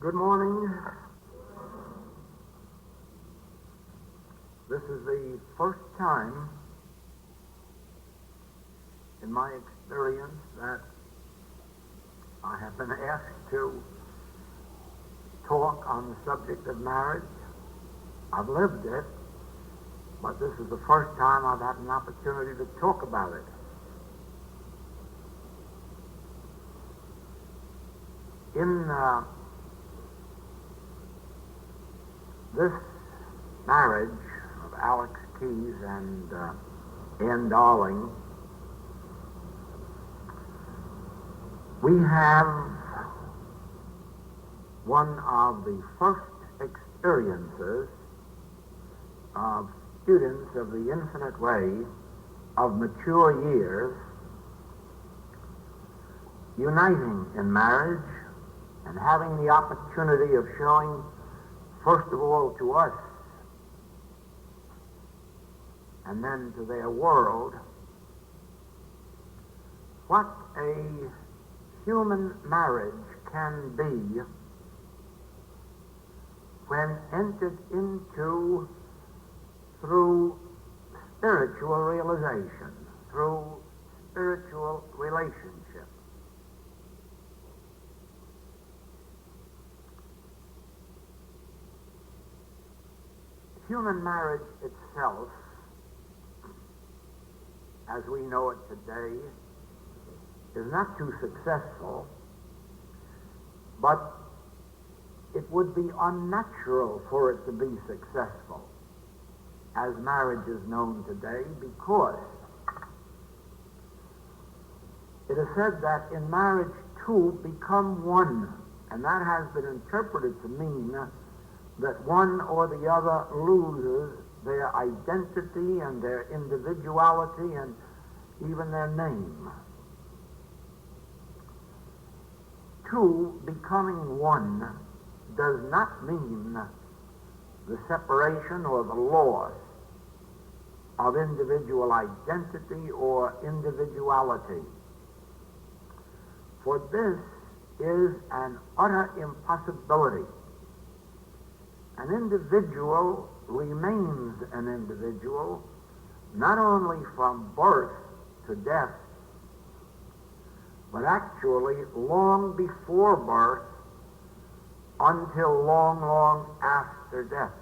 Good morning. This is the first time in my experience that I have been asked to talk on the subject of marriage. I've lived it, but this is the first time I've had an opportunity to talk about it. In this marriage of Alex Kuys and Ann Darling, we have one of the first experiences of students of the infinite way of mature years uniting in marriage and having the opportunity of showing, first of all, to us and then to their world what a human marriage can be when entered into through spiritual realization, through spiritual relationship. Human marriage itself, as we know it today, is not too successful, but it would be unnatural for it to be successful as marriage is known today, because it is said that in marriage two become one, and that has been interpreted to mean that one or the other loses their identity and their individuality and even their name. Two becoming one does not mean the separation or the loss of individual identity or individuality. For this is an utter impossibility. An individual remains an individual not only from birth to death, but actually long before birth until long, long after death.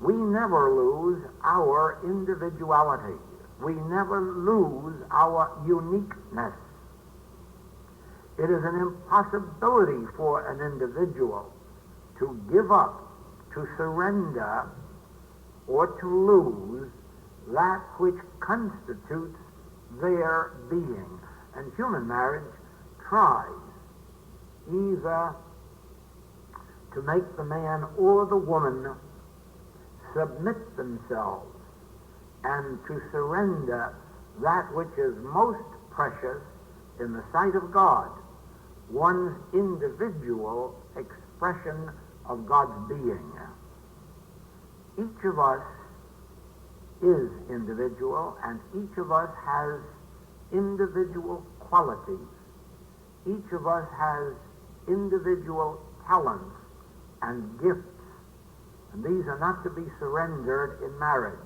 We never lose our individuality. We never lose our uniqueness. It is an impossibility for an individual to give up, to surrender, or to lose that which constitutes their being. And human marriage tries either to make the man or the woman submit themselves and to surrender that which is most precious in the sight of God, one's individual expression of God's being. Each of us is individual, and each of us has individual qualities. Each of us has individual talents and gifts, and these are not to be surrendered in marriage.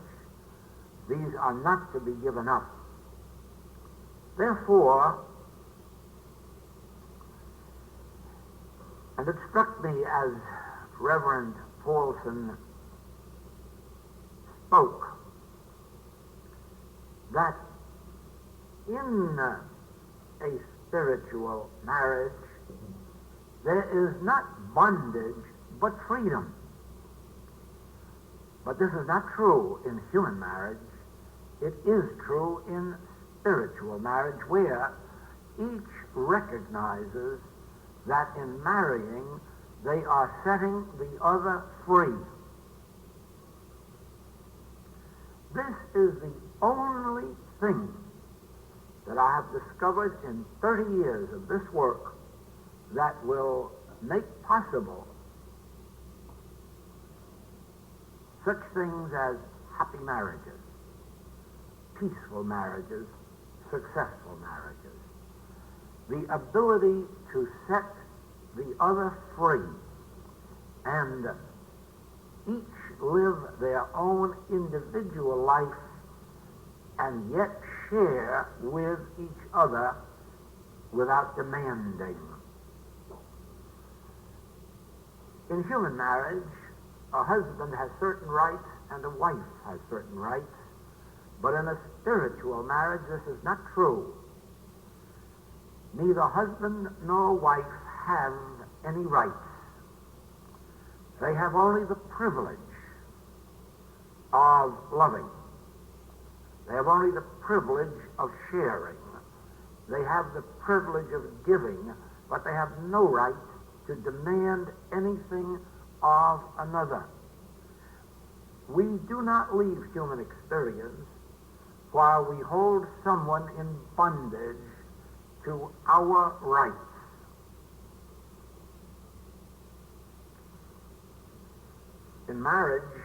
These are not to be given up. Therefore, and it struck me as Reverend Paulson spoke that in a spiritual marriage there is not bondage but freedom. But this is not true in human marriage. It is true in spiritual marriage, where each recognizes that in marrying they are setting the other free. This is the only thing that I have discovered in 30 years of this work that will make possible such things as happy marriages, peaceful marriages, successful marriages. The ability to set the other free, and each live their own individual life and yet share with each other without demanding. In human marriage, a husband has certain rights and a wife has certain rights, but in a spiritual marriage this is not true. Neither husband nor wife have any rights. They have only the privilege of loving. They have only the privilege of sharing. They have the privilege of giving, but they have no right to demand anything of another. We do not leave human experience while we hold someone in bondage to our rights. In marriage,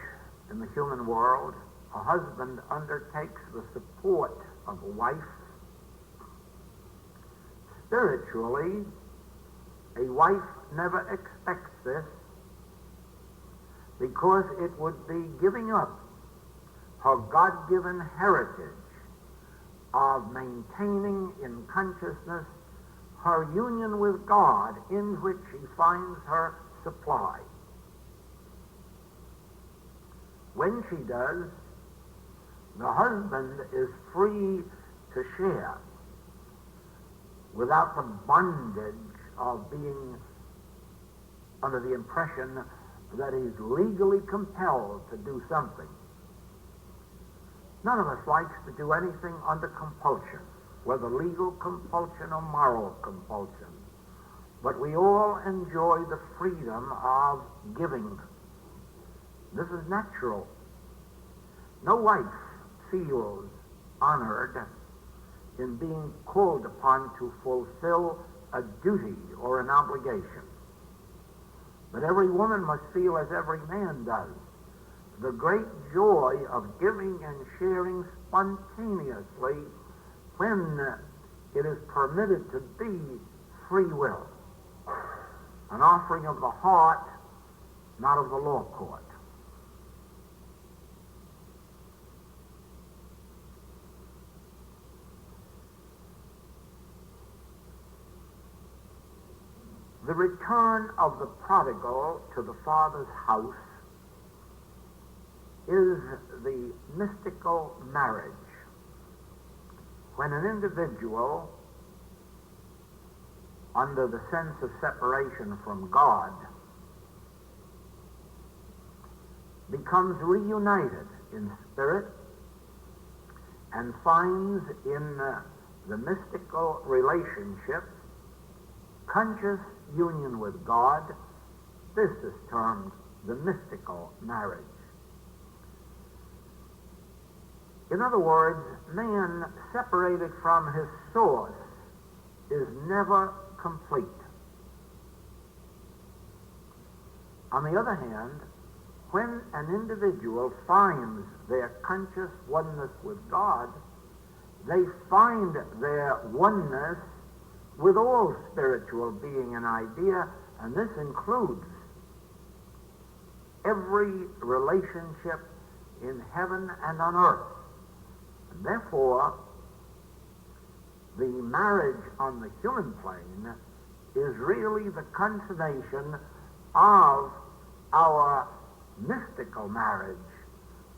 in the human world, a husband undertakes the support of a wife. Spiritually, a wife never expects this, because it would be giving up her God-given heritage of maintaining in consciousness her union with God, in which she finds her supply. When she does, the husband is free to share without the bondage of being under the impression that he's legally compelled to do something. None of us likes to do anything under compulsion, whether legal compulsion or moral compulsion. But we all enjoy the freedom of giving. This is natural. No wife feels honored in being called upon to fulfill a duty or an obligation. But every woman must feel as every man does, the great joy of giving and sharing spontaneously when it is permitted to be free will, an offering of the heart, not of the law court. The return of the prodigal to the Father's house is the mystical marriage, when an individual, under the sense of separation from God, becomes reunited in spirit and finds in the mystical relationship conscious union with God. This is termed the mystical marriage. In other words, man separated from his source is never complete. On the other hand, when an individual finds their conscious oneness with God, they find their oneness with all spiritual being and idea, and this includes every relationship in heaven and on earth. And therefore, the marriage on the human plane is really the consummation of our mystical marriage,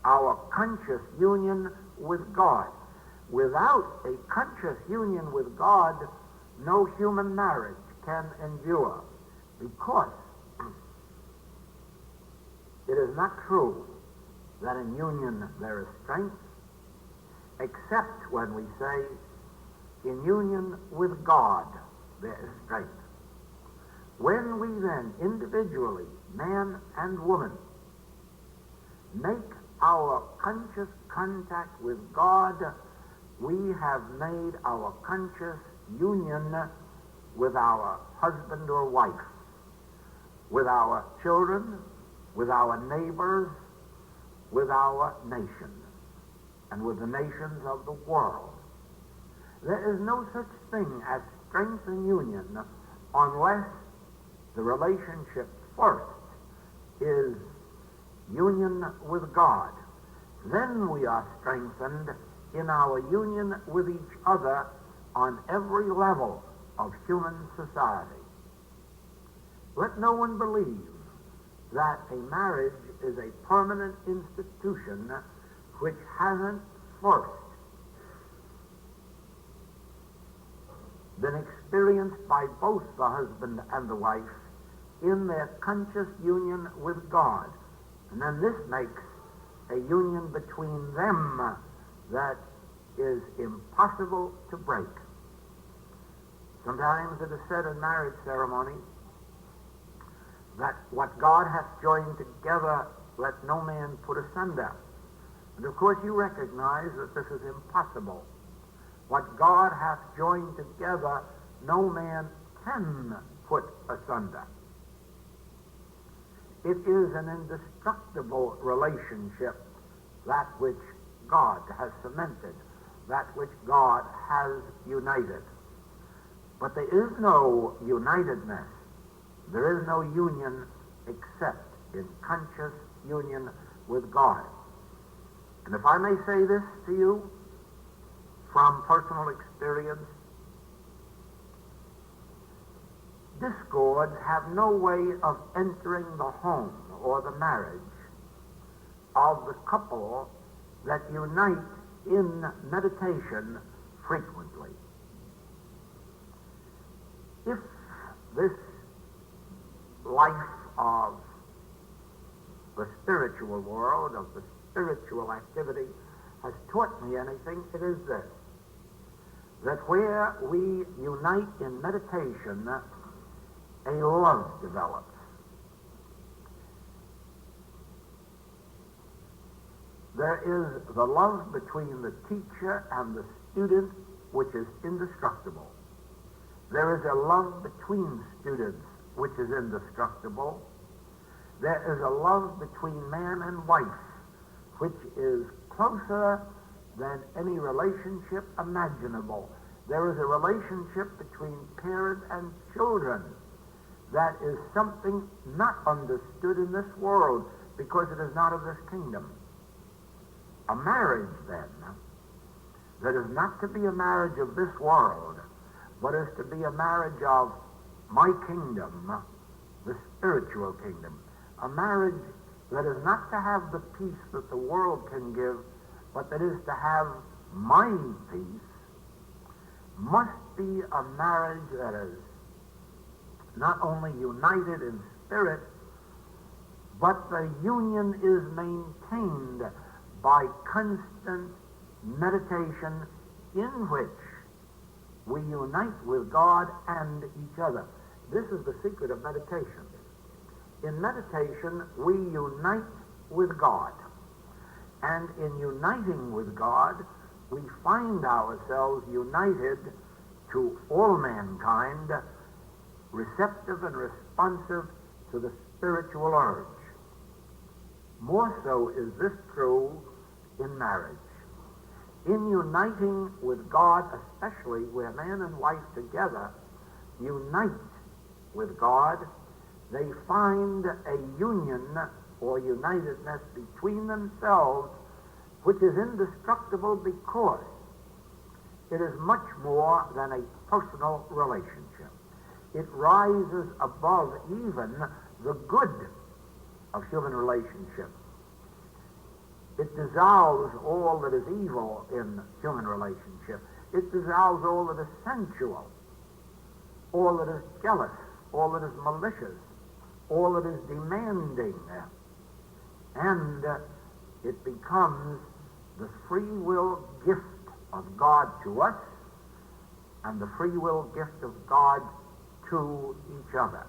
our conscious union with God. Without a conscious union with God, no human marriage can endure, because it is not true that in union there is strength, except when we say in union with God there is strength. When we then individually, man and woman, make our conscious contact with God, we have made our conscious union with our husband or wife, with our children, with our neighbors, with our nation, and with the nations of the world. There is no such thing as strength and union unless The relationship first is union with God. Then we are strengthened in our union with each other on every level of human society. Let no one believe that a marriage is a permanent institution which hasn't first been experienced by both the husband and the wife in their conscious union with God. And then this makes a union between them that is impossible to break. Sometimes it is said in marriage ceremony that what God hath joined together, let no man put asunder. And of course you recognize that this is impossible. What God hath joined together, no man can put asunder. It is an indestructible relationship, that which God has cemented, that which God has united. But there is no unitedness, there is no union except in conscious union with God. And if I may say this to you from personal experience, discords have no way of entering the home or the marriage of the couple that unite in meditation frequently. If this life of the spiritual world, of the spiritual activity, has taught me anything, it is this: that where we unite in meditation, a love develops. There is the love between the teacher and the student, which is indestructible. There is a love between students, which is indestructible. There is a love between man and wife, which is closer than any relationship imaginable. There is a relationship between parent and children that is something not understood in this world, because it is not of this kingdom. A marriage, then, that is not to be a marriage of this world, but is to be a marriage of my kingdom, the spiritual kingdom. A marriage that is not to have the peace that the world can give, but that is to have my peace, must be a marriage that is not only united in spirit, but the union is maintained by constant meditation, in which we unite with God and each other. This is the secret of meditation. In meditation, we unite with God. And in uniting with God, we find ourselves united to all mankind, receptive and responsive to the spiritual urge. More so is this true in marriage. In uniting with God, especially where man and wife together unite with God, they find a union or unitedness between themselves which is indestructible, because it is much more than a personal relationship. It rises above even the good of human relationship. It dissolves all that is evil in human relationship. It dissolves all that is sensual, all that is jealous, all that is malicious, all that is demanding. And it becomes the free will gift of God to us and the free will gift of God to each other.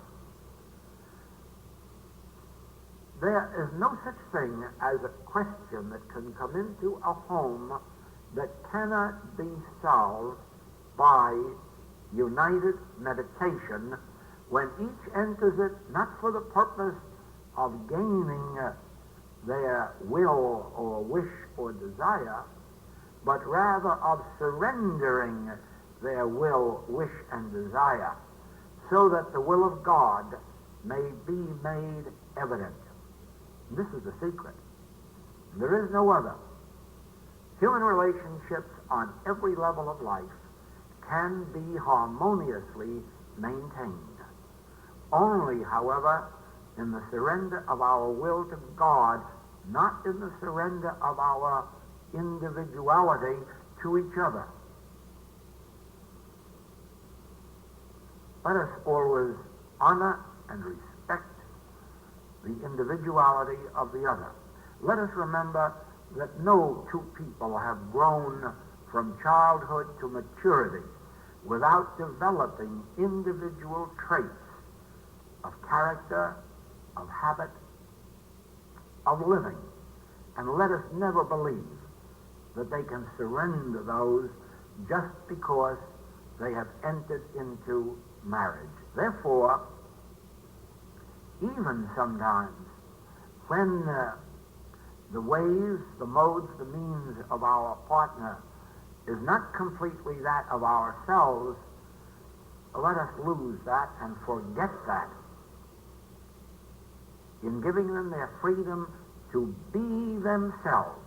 There is no such thing as a question that can come into a home that cannot be solved by united meditation, when each enters it not for the purpose of gaining their will or wish or desire, but rather of surrendering their will, wish, and desire, so that the will of God may be made evident. This is the secret. There is no other. Human relationships on every level of life can be harmoniously maintained. Only, however, in the surrender of our will to God, not in the surrender of our individuality to each other. Let us always honor and respect the individuality of the other. Let us remember that no two people have grown from childhood to maturity without developing individual traits of character, of habit, of living. And let us never believe that they can surrender those just because they have entered into marriage. Therefore, even sometimes when the ways, the modes, the means of our partner is not completely that of ourselves, let us lose that and forget that in giving them their freedom to be themselves.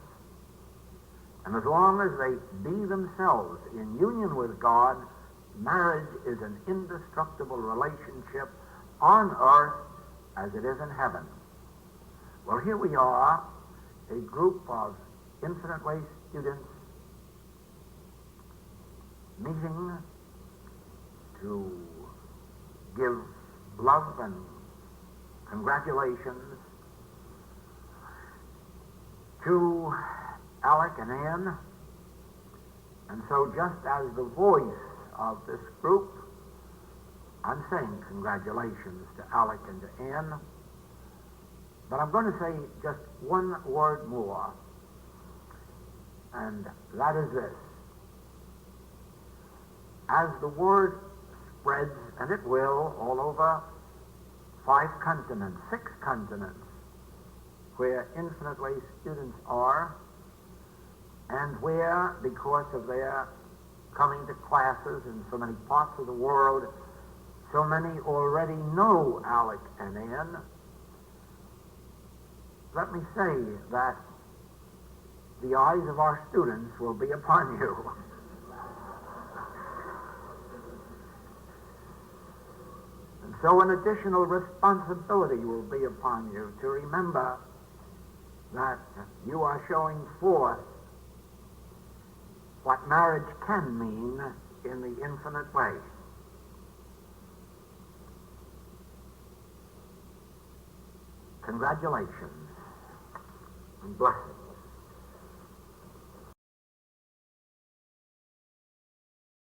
And as long as they be themselves in union with God, marriage is an indestructible relationship on earth as it is in heaven. Well, here we are, a group of Infinite Way students meeting to give love and congratulations to Alec and Ann. And so just as the voice of this group, I'm saying congratulations to Alec and to Ann, but I'm going to say just one word more, and that is this. As the word spreads, and it will, all over 5 continents, 6 continents, where Infinite Way students are, and where, because of their coming to classes in so many parts of the world, so many already know Alec and Ann, let me say that the eyes of our students will be upon you. And so an additional responsibility will be upon you to remember that you are showing forth what marriage can mean in the infinite way. Congratulations and blessings.